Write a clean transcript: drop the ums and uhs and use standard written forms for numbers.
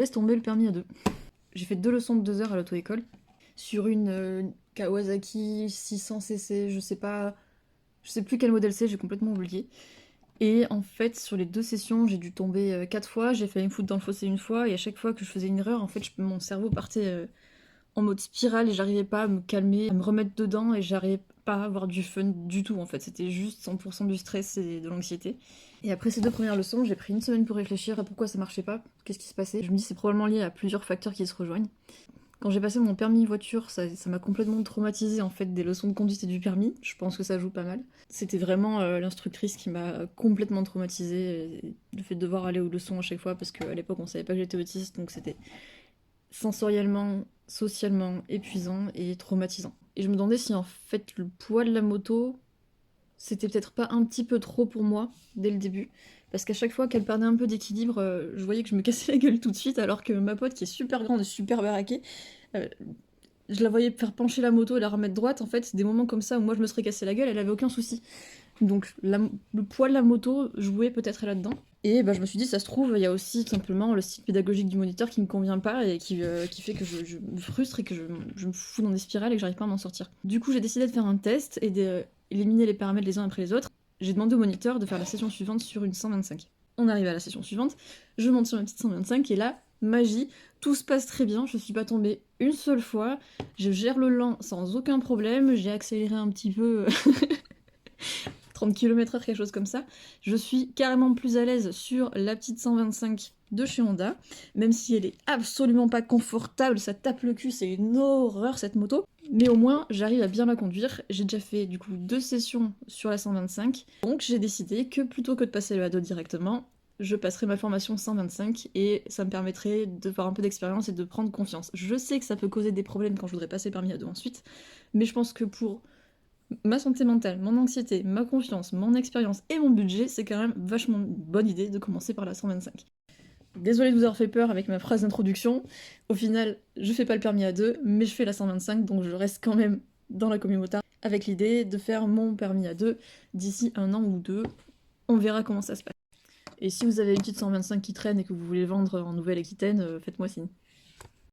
Laisse tomber le permis à deux. J'ai fait 2 leçons de 2 heures à l'auto-école sur une Kawasaki 600cc, je sais plus quel modèle c'est, j'ai complètement oublié. Et en fait, sur les 2 sessions, j'ai dû tomber 4 fois, j'ai failli me foutre dans le fossé une fois, et à chaque fois que je faisais une erreur, en fait, mon cerveau partait en mode spirale et j'arrivais pas à me calmer, à me remettre dedans, et j'arrivais pas à avoir du fun du tout en fait. C'était juste 100% du stress et de l'anxiété. Et après ces 2 premières leçons, j'ai pris une semaine pour réfléchir à pourquoi ça marchait pas, qu'est-ce qui se passait. Je me dis c'est probablement lié à plusieurs facteurs qui se rejoignent. Quand j'ai passé mon permis voiture, ça m'a complètement traumatisé en fait des leçons de conduite et du permis. Je pense que ça joue pas mal. C'était vraiment l'instructrice qui m'a complètement traumatisée. Le fait de devoir aller aux leçons à chaque fois parce qu'à l'époque on savait pas que j'étais autiste, donc c'était sensoriellement, socialement épuisant et traumatisant. Et je me demandais si en fait le poids de la moto, c'était peut-être pas un petit peu trop pour moi dès le début. Parce qu'à chaque fois qu'elle perdait un peu d'équilibre, je voyais que je me cassais la gueule tout de suite, alors que ma pote qui est super grande et super baraquée, euh, je la voyais faire pencher la moto et la remettre droite. En fait, des moments comme ça où moi je me serais cassé la gueule, elle avait aucun souci. Donc le poids de la moto jouait peut-être là-dedans. Et bah, je me suis dit, ça se trouve, il y a aussi tout simplement le style pédagogique du moniteur qui me convient pas et qui fait que je me frustre et que je me fous dans des spirales et que j'arrive pas à m'en sortir. Du coup, j'ai décidé de faire un test et d'éliminer les paramètres les uns après les autres. J'ai demandé au moniteur de faire la session suivante sur une 125. On arrive à la session suivante, je monte sur ma petite 125 et là, magie, tout se passe très bien, je suis pas tombée une seule fois, je gère le lent sans aucun problème, j'ai accéléré un petit peu 30 km/h, quelque chose comme ça. Je suis carrément plus à l'aise sur la petite 125 de chez Honda, même si elle est absolument pas confortable, ça tape le cul, c'est une horreur cette moto. Mais au moins, j'arrive à bien la conduire. J'ai déjà fait du coup 2 sessions sur la 125, donc j'ai décidé que plutôt que de passer le A2 directement, je passerai ma formation 125 et ça me permettrait de faire un peu d'expérience et de prendre confiance. Je sais que ça peut causer des problèmes quand je voudrais passer le permis A2 ensuite, mais je pense que pour ma santé mentale, mon anxiété, ma confiance, mon expérience et mon budget, c'est quand même vachement une bonne idée de commencer par la 125. Désolée de vous avoir fait peur avec ma phrase d'introduction. Au final, je fais pas le permis A2, mais je fais la 125, donc je reste quand même dans la communauté avec l'idée de faire mon permis A2 d'ici 1 an ou 2. On verra comment ça se passe. Et si vous avez une petite 125 qui traîne et que vous voulez vendre en Nouvelle-Aquitaine, faites-moi signe.